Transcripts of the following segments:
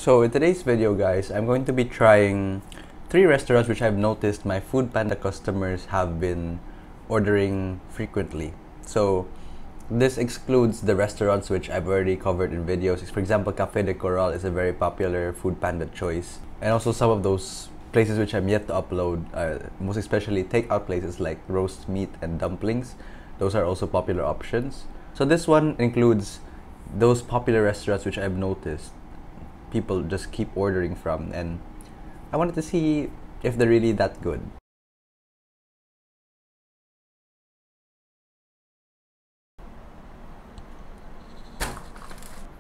So in today's video, guys, I'm going to be trying 3 restaurants which I've noticed my Foodpanda customers have been ordering frequently. So this excludes the restaurants which I've already covered in videos. For example, Cafe de Coral is a very popular Foodpanda choice. And also some of those places which I'm yet to upload, most especially takeout places like roast meat and dumplings. Those are also popular options. So this one includes those popular restaurants which I've noticed people just keep ordering from, and I wanted to see if they're really that good.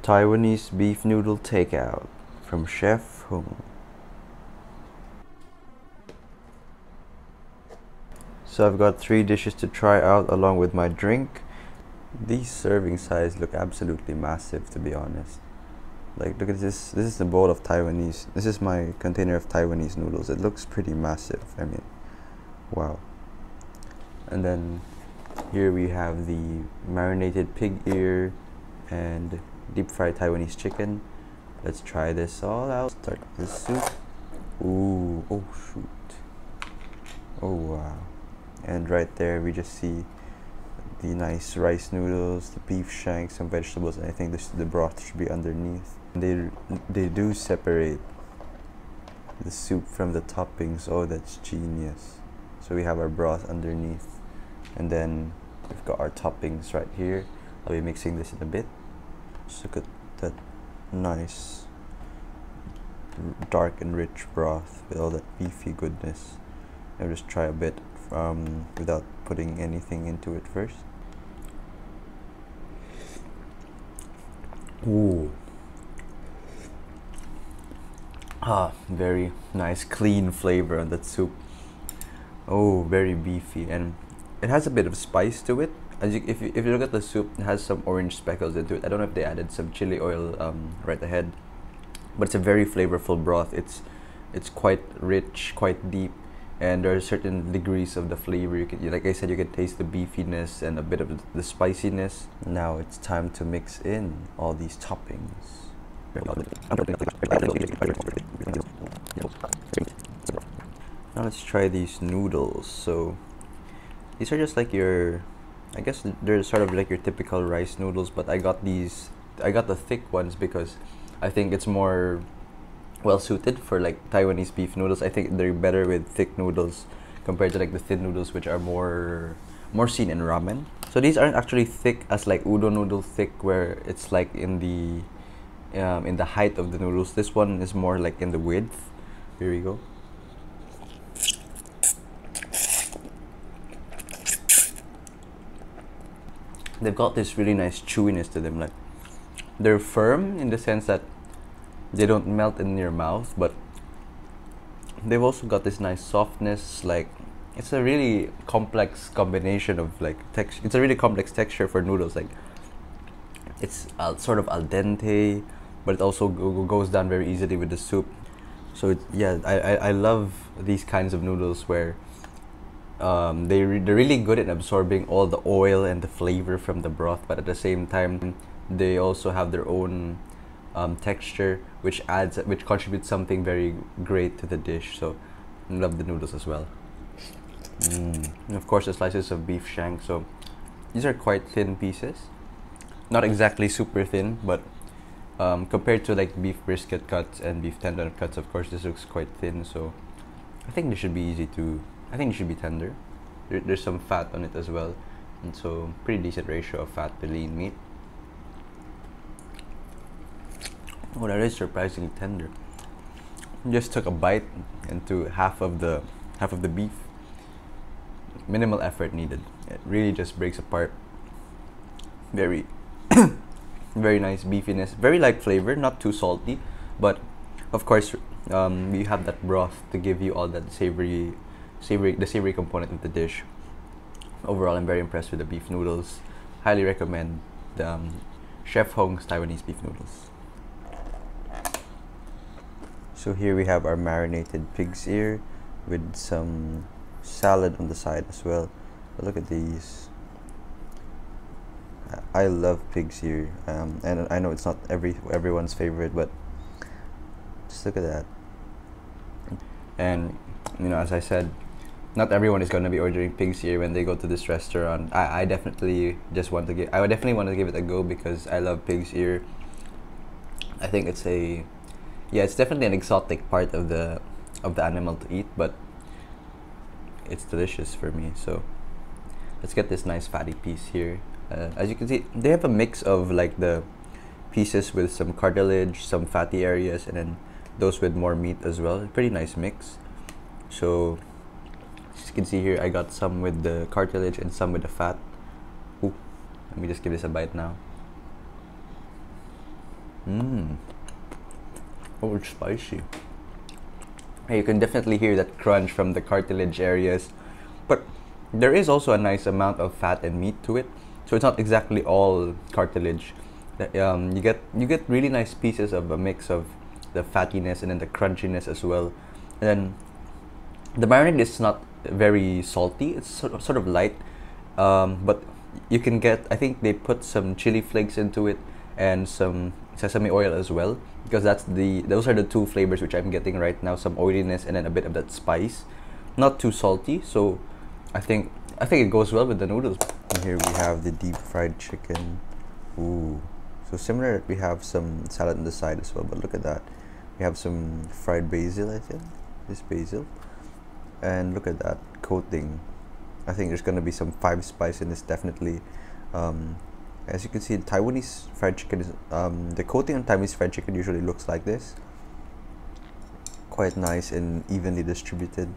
Taiwanese beef noodle takeout from Chef Hung. So I've got 3 dishes to try out along with my drink. These serving size look absolutely massive, to be honest. Like, look at this. This is the bowl of Taiwanese. This is my container of Taiwanese noodles. It looks pretty massive. I mean, wow. And then here we have the marinated pig ear and deep fried Taiwanese chicken. Let's try this all out. Start with the soup. Ooh, oh shoot. Oh wow. And right there we just see the nice rice noodles, the beef shanks, some vegetables, and I think the broth should be underneath. They do separate the soup from the toppings. Oh, that's genius. So we have our broth underneath, and then we've got our toppings right here. I'll be mixing this in a bit. Just look at that nice dark and rich broth with all that beefy goodness. I'll just try a bit without putting anything into it first. Ooh. Very nice clean flavor on that soup. Oh, very beefy, and it has a bit of spice to it. If you look at the soup, it has some orange speckles into it. I don't know if they added some chili oil right ahead, but it's a very flavorful broth. It's quite rich, quite deep, and there are certain degrees of the flavor. You can, like I said, you can taste the beefiness and a bit of the spiciness. Now it's time to mix in all these toppings. Now let's try these noodles. So these are just like your, I guess they're sort of like your typical rice noodles, but I got the thick ones because I think it's more well suited for like Taiwanese beef noodles. I think they're better with thick noodles compared to like the thin noodles, which are more seen in ramen. So these aren't actually thick as like udon noodle thick, where it's like in the height of the noodles. This one is more like in the width. Here we go. They've got this really nice chewiness to them. Like, they're firm in the sense that they don't melt in your mouth, but they've also got this nice softness. Like, it's a really complex combination of like texture. It's a really complex texture for noodles. Like, it's sort of al dente, but it also goes down very easily with the soup. So yeah, I love these kinds of noodles where they're really good at absorbing all the oil and the flavor from the broth, but at the same time they also have their own texture, which contributes something very great to the dish. So I love the noodles as well. And of course the slices of beef shank. So these are quite thin pieces, not exactly super thin, but compared to like beef brisket cuts and beef tendon cuts, of course this looks quite thin. So I think this should be I think it should be tender. There's some fat on it as well, and so pretty decent ratio of fat to lean meat. Oh, that is surprisingly tender. Just took a bite into half of the beef. Minimal effort needed. It really just breaks apart. Very very nice beefiness, very light flavor, not too salty, but of course you have that broth to give you all that savory component of the dish. Overall, I'm very impressed with the beef noodles. Highly recommend the Chef Hong's Taiwanese beef noodles. So here we have our marinated pig's ear with some salad on the side as well. But look at these. I love pig's ear, and I know it's not everyone's favorite, but Just look at that. And you know, as I said, not everyone is going to be ordering pig's ear when they go to this restaurant. I definitely just want to give. I would definitely want to give it a go because I love pig's ear. I think it's a, yeah, it's definitely an exotic part of the animal to eat, but it's delicious for me. So let's get this nice fatty piece here. As you can see, they have a mix of like the pieces with some cartilage, some fatty areas, and then those with more meat as well. Pretty nice mix. So as you can see here, I got some with the cartilage and some with the fat. Ooh, let me just give this a bite now. Oh, it's spicy. You can definitely hear that crunch from the cartilage areas, but there is also a nice amount of fat and meat to it. So it's not exactly all cartilage. You get really nice pieces of a mix of the fattiness and then the crunchiness as well. And then the marinade is not very salty. It's sort of light, but you can get. I think they put some chili flakes into it and some sesame oil as well, because those are the two flavors which I'm getting right now. Some oiliness and then a bit of that spice. Not too salty, so I think it goes well with the noodles. And here we have the deep fried chicken. Ooh. So similar, we have some salad on the side as well, but look at that. We have some fried basil, I think. This basil. And look at that coating. I think there's gonna be some 5 spice in this, definitely. As you can see, Taiwanese fried chicken is, the coating on Taiwanese fried chicken usually looks like this. Quite nice and evenly distributed.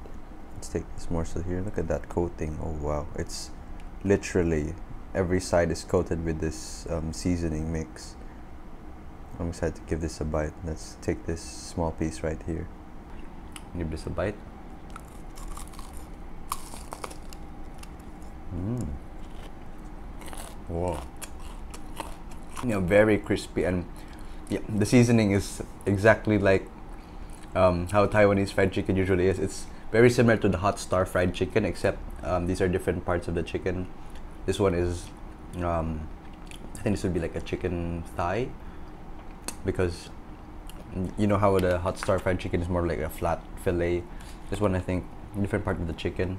Let's take this morsel here. Look at that coating. Oh wow, it's literally every side is coated with this seasoning mix. I'm excited to give this a bite. Let's take this small piece right here. Give this a bite. Whoa. You know, very crispy, and yeah, the seasoning is exactly like how Taiwanese fried chicken usually is. It's very similar to the hot star fried chicken, except these are different parts of the chicken. This one is, I think this would be like a chicken thigh, because you know how the hot star fried chicken is more like a flat fillet. This one, I think, different part of the chicken.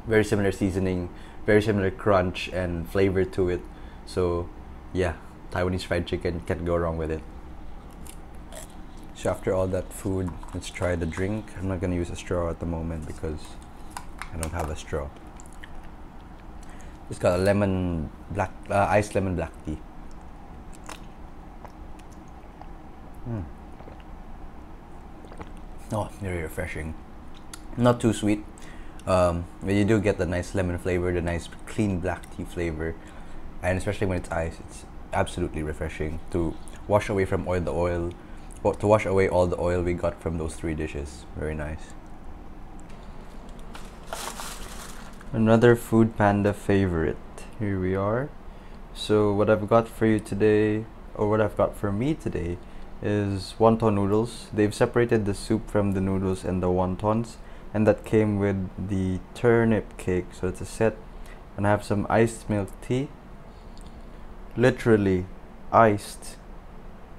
Very similar seasoning, very similar crunch and flavor to it. So yeah, Taiwanese fried chicken, can't go wrong with it. So after all that food, let's try the drink. I'm not gonna use a straw at the moment because I don't have a straw. It's got a lemon black, iced lemon black tea. Oh, very refreshing. Not too sweet, but you do get the nice lemon flavor, the nice clean black tea flavor, and especially when it's iced, it's absolutely refreshing to wash away from to wash away all the oil we got from those 3 dishes. Very nice. Another Foodpanda favorite. Here we are. So what I've got for you today, or what I've got for me today, is wonton noodles. They've separated the soup from the noodles and the wontons, and that came with the turnip cake. So it's a set. And I have some iced milk tea. Literally iced,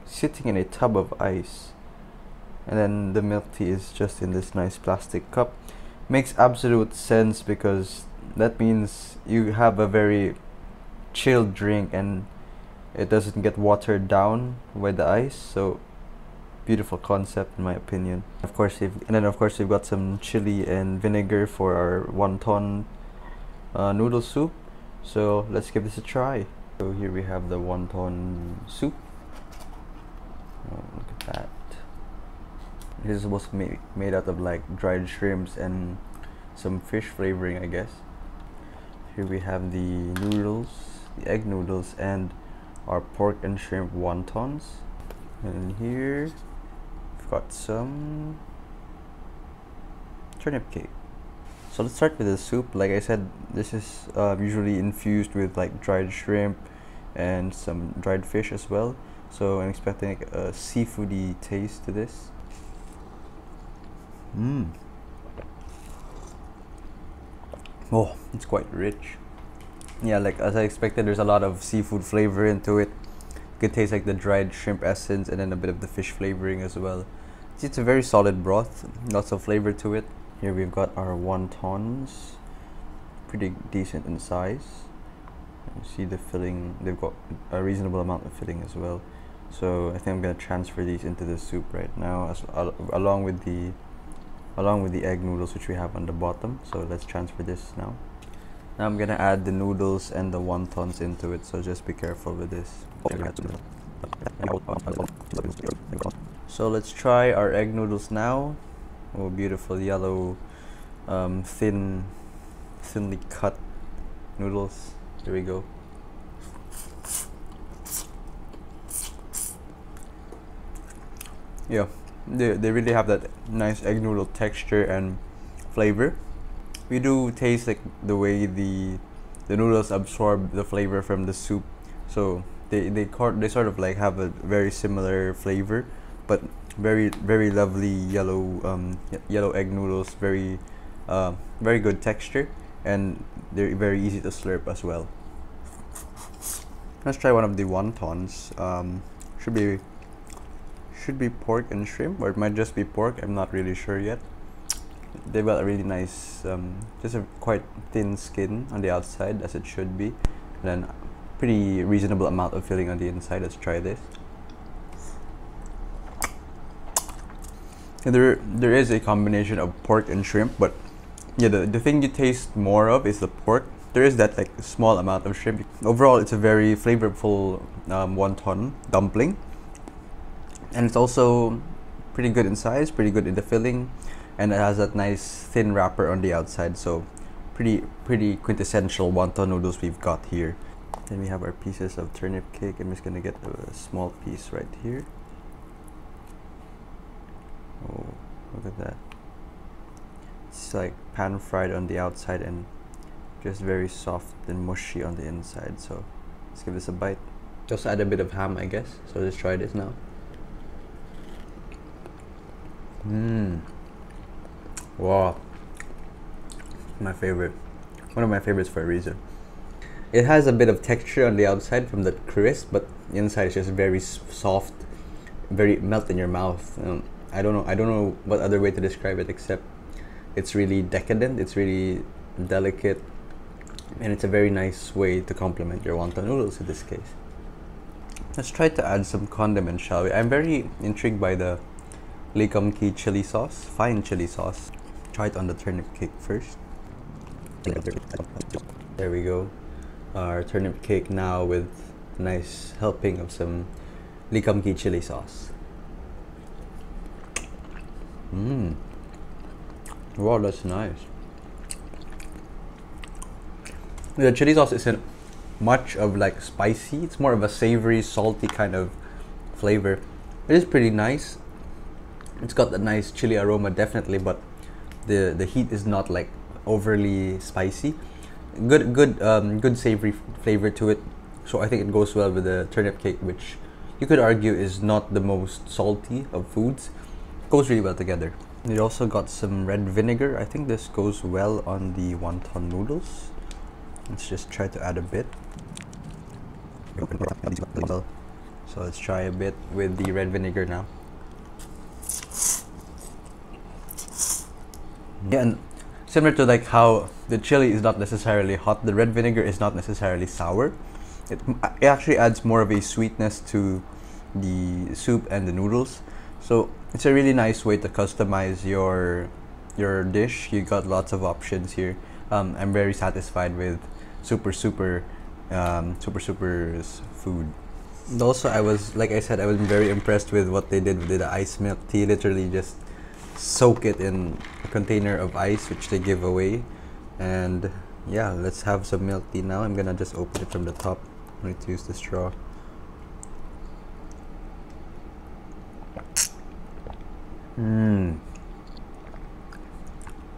sitting in a tub of ice, and then the milk tea is just in this nice plastic cup. Makes absolute sense because that means you have a very chilled drink and it doesn't get watered down with the ice. So beautiful concept in my opinion. Of course, we've got some chili and vinegar for our wonton noodle soup. So let's give this a try. So here we have the wonton soup. Oh, look at that. This is supposed to be made out of like dried shrimps and some fish flavoring, I guess. Here we have the noodles, the egg noodles, and our pork and shrimp wontons. And here we've got some turnip cake. So let's start with the soup. Like I said, this is usually infused with like dried shrimp and some dried fish as well. So I'm expecting a seafoody taste to this. Oh, it's quite rich. Yeah, like as I expected, there's a lot of seafood flavor into it. You can taste like the dried shrimp essence and then a bit of the fish flavoring as well. it's a very solid broth, lots of flavor to it. Here we've got our wontons, pretty decent in size. You see the filling, they've got a reasonable amount of filling as well. So I think I'm gonna transfer these into the soup right now, along with the egg noodles which we have on the bottom. So let's transfer this now. Now I'm gonna add the noodles and the wontons into it, so just be careful with this. So let's try our egg noodles now. Oh, beautiful yellow, thinly cut noodles. Here we go. Yeah, they really have that nice egg noodle texture and flavor. We do taste like the way the noodles absorb the flavor from the soup, so they sort of like have a very similar flavor, but very lovely yellow egg noodles, very good texture, and they're very easy to slurp as well. Let's try one of the wontons. Should be pork and shrimp, or it might just be pork. I'm not really sure yet. They've got a really nice, just a quite thin skin on the outside, as it should be, and then pretty reasonable amount of filling on the inside. Let's try this. And there is a combination of pork and shrimp, but yeah, the thing you taste more of is the pork. There is that like small amount of shrimp. Overall, it's a very flavorful wonton dumpling, and it's also pretty good in size, pretty good in the filling, and it has that nice thin wrapper on the outside. So pretty quintessential wonton noodles we've got here. Then we have our pieces of turnip cake. I'm just gonna get a small piece right here. Oh, look at that. It's like pan fried on the outside and just very soft and mushy on the inside. So let's give this a bite. Just add a bit of ham, I guess. So let's try this now. Wow, my favorite. One of my favorites for a reason. It has a bit of texture on the outside from the crisp, but the inside is just very soft, very melt in your mouth. I don't know what other way to describe it, except it's really decadent, it's really delicate, and it's a very nice way to complement your wonton noodles in this case. Let's try to add some condiment, shall we? I'm very intrigued by the Likamki chili sauce, fine chili sauce. Try it on the turnip cake first. There we go. Our turnip cake now with a nice helping of some Likamki chili sauce. Wow, that's nice. The chili sauce isn't much of like spicy. It's more of a savory, salty kind of flavor. It is pretty nice. It's got that nice chili aroma, definitely, but the heat is not like overly spicy. Good savory flavor to it. So I think it goes well with the turnip cake, which you could argue is not the most salty of foods. It goes really well together. It also got some red vinegar. I think this goes well on the wonton noodles. Let's just try to add a bit. So let's try a bit with the red vinegar now. Yeah, and similar to like how the chili is not necessarily hot, the red vinegar is not necessarily sour. It actually adds more of a sweetness to the soup and the noodles. So it's a really nice way to customize your dish. You got lots of options here. I'm very satisfied with Super Super's food. And also, I was very impressed with what they did with the ice milk tea. Literally just soak it in a container of ice, which they give away. And yeah, let's have some milk tea now. I'm gonna just open it from the top. I need to use the straw.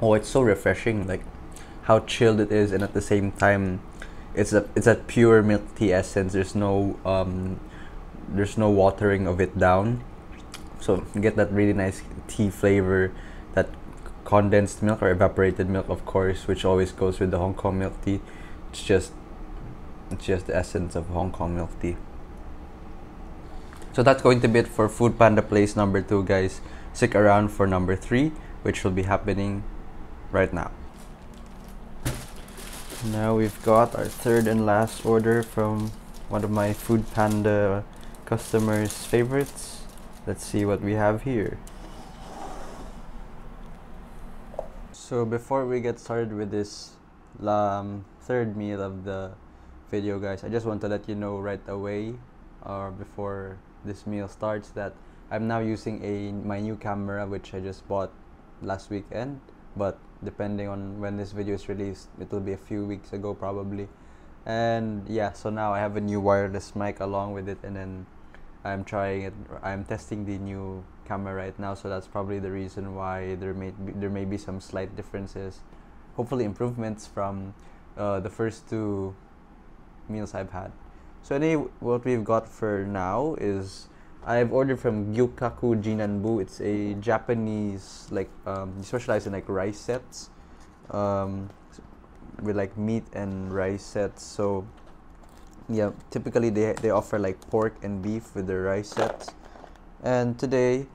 Oh, it's so refreshing, like how chilled it is, and at the same time it's that pure milk tea essence. There's no watering of it down, so you get that really nice tea flavor, that condensed milk or evaporated milk, of course, which always goes with the Hong Kong milk tea. It's just the essence of Hong Kong milk tea. So that's going to be it for Food Panda Place number 2, guys. Stick around for number 3, which will be happening right now. Now we've got our third and last order from one of my Food Panda customers' favorites. Let's see what we have here. So before we get started with this third meal of the video, guys, I just want to let you know right away, or before this meal starts, that I'm now using my new camera, which I just bought last weekend, but depending on when this video is released, it will be a few weeks ago probably. And yeah, so now I have a new wireless mic along with it, and then I'm testing the new camera right now, so that's probably the reason why there may be some slight differences, hopefully improvements from the first 2 meals I've had. So anyway, what we've got for now is I've ordered from Gyukaku Jinanbu. It's a Japanese, like, they specialize in like rice sets, with like meat and rice sets. So yeah, typically they offer like pork and beef with their rice sets. And today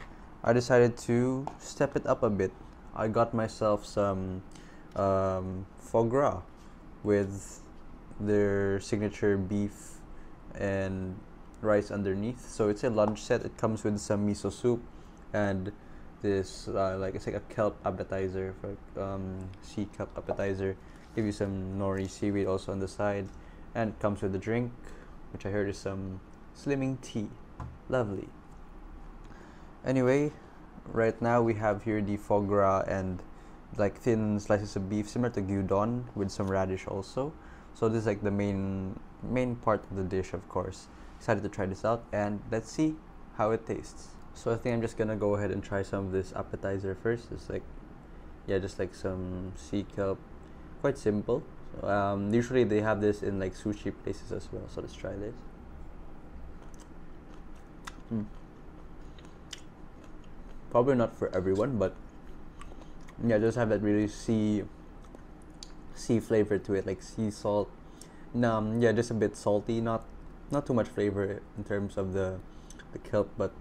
I decided to step it up a bit. I got myself some foie gras with their signature beef and rice underneath. So it's a lunch set. It comes with some miso soup and this like, it's like a kelp appetizer, for sea kelp appetizer. Give you some nori seaweed also on the side, and it comes with a drink, which I heard is some slimming tea. Lovely. Anyway, right now we have here the foie gras and like thin slices of beef similar to gyudon with some radish also. So this is like the main part of the dish, of course. Excited to try this out, and let's see how it tastes. So I think I'm just gonna go ahead and try some of this appetizer first. It's like, yeah, just like some sea kelp, quite simple. Usually they have this in like sushi places as well, so let's try this. Probably not for everyone, but yeah, just have that really sea flavor to it, like sea salt. Yeah, just a bit salty, not too much flavor in terms of the kelp, but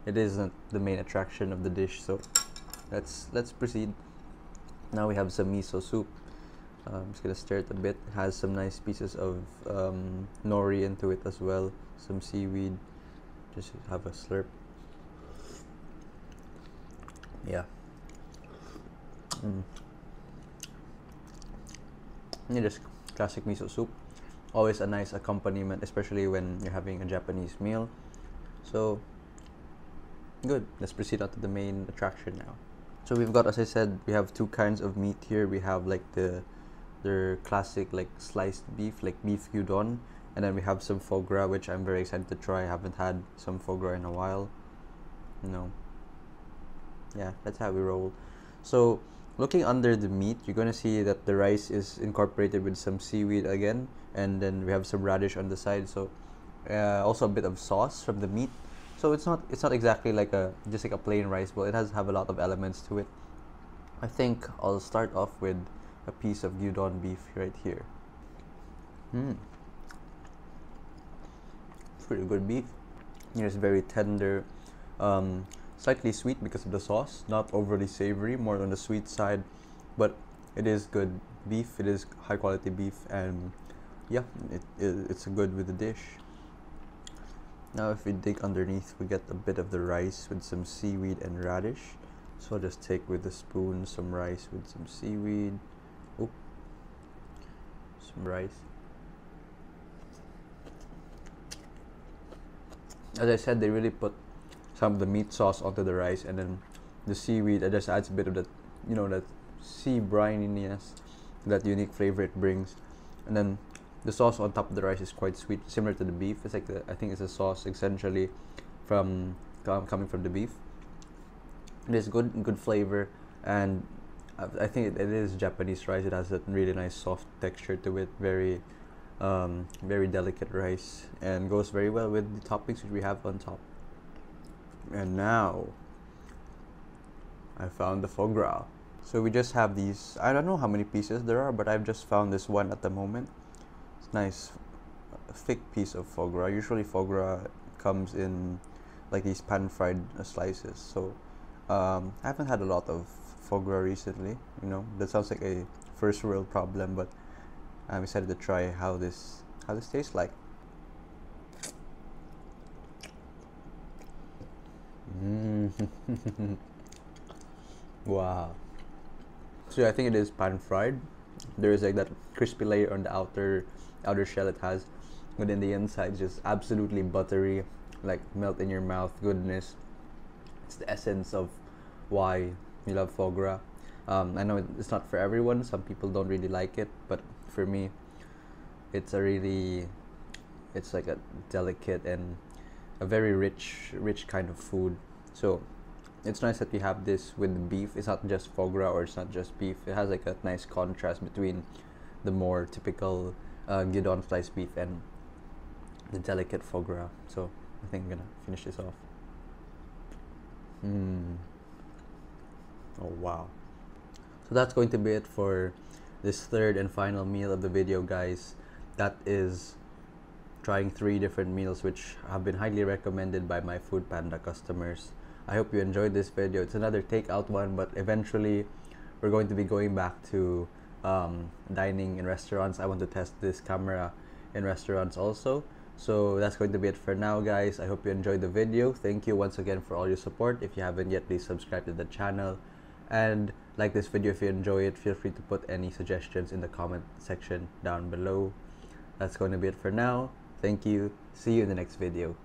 it isn't the main attraction of the dish. So let's proceed. Now we have some miso soup. I'm just gonna stir it a bit. It has some nice pieces of nori into it as well, some seaweed. Just have a slurp. Yeah. Yeah, just classic miso soup. Always a nice accompaniment, especially when you're having a Japanese meal. So good. Let's proceed on to the main attraction now. So we've got, as I said, we have 2 kinds of meat here. We have like their classic like sliced beef, like beef gyudon, and then we have some foie gras, which I'm very excited to try. I haven't had some foie gras in a while. Yeah, that's how we roll. So looking under the meat, you're gonna see that the rice is incorporated with some seaweed again, and then we have some radish on the side. So also a bit of sauce from the meat. So it's not exactly like just like a plain rice bowl. It has have a lot of elements to it. I think I'll start off with a piece of gyudon beef right here. It's pretty good beef. It's very tender, slightly sweet because of the sauce, not overly savory, more on the sweet side, but it is good beef. It is high quality beef, and yeah, it's good with the dish. Now if we dig underneath, we get a bit of the rice with some seaweed and radish. So I'll just take with a spoon some rice with some seaweed. Some rice. As I said, they really put some of the meat sauce onto the rice, and then the seaweed, it just adds a bit of that, that sea brininess, that unique flavor it brings. And then the sauce on top of the rice is quite sweet, similar to the beef. It's like I think it's a sauce essentially from coming from the beef. It is good flavor, and I think it is Japanese rice. It has that really nice soft texture to it, very delicate rice, and goes very well with the toppings which we have on top. And now I found the foie gras. So we just have these, I don't know how many pieces there are, but I've just found this one at the moment. It's nice, thick piece of foie gras. Usually foie gras comes in like these pan-fried slices. So I haven't had a lot of foie gras recently. You know, that sounds like a first world problem, but I'm excited to try how this tastes like. Mm. Wow. So I think it is pan fried. There is like that crispy layer on the outer shell it has, but in the inside just absolutely buttery, like melt in your mouth goodness. It's the essence of why you love foie gras. I know it's not for everyone. Some people don't really like it, but for me, it's it's like a delicate and a very rich kind of food. So it's nice that we have this with beef. It's not just foie gras or it's not just beef. It has like a nice contrast between the more typical Guidon sliced beef and the delicate foie gras. So I think I'm gonna finish this off. Oh wow. So that's going to be it for this third and final meal of the video, guys. That is trying 3 different meals which have been highly recommended by my Foodpanda customers. I hope you enjoyed this video. It's another takeout one, but eventually we're going to be going back to dining in restaurants. I want to test this camera in restaurants also. So that's going to be it for now, guys. I hope you enjoyed the video. Thank you once again for all your support. If you haven't yet, please subscribe to the channel and like this video if you enjoy it. Feel free to put any suggestions in the comment section down below. That's going to be it for now. Thank you. See you in the next video.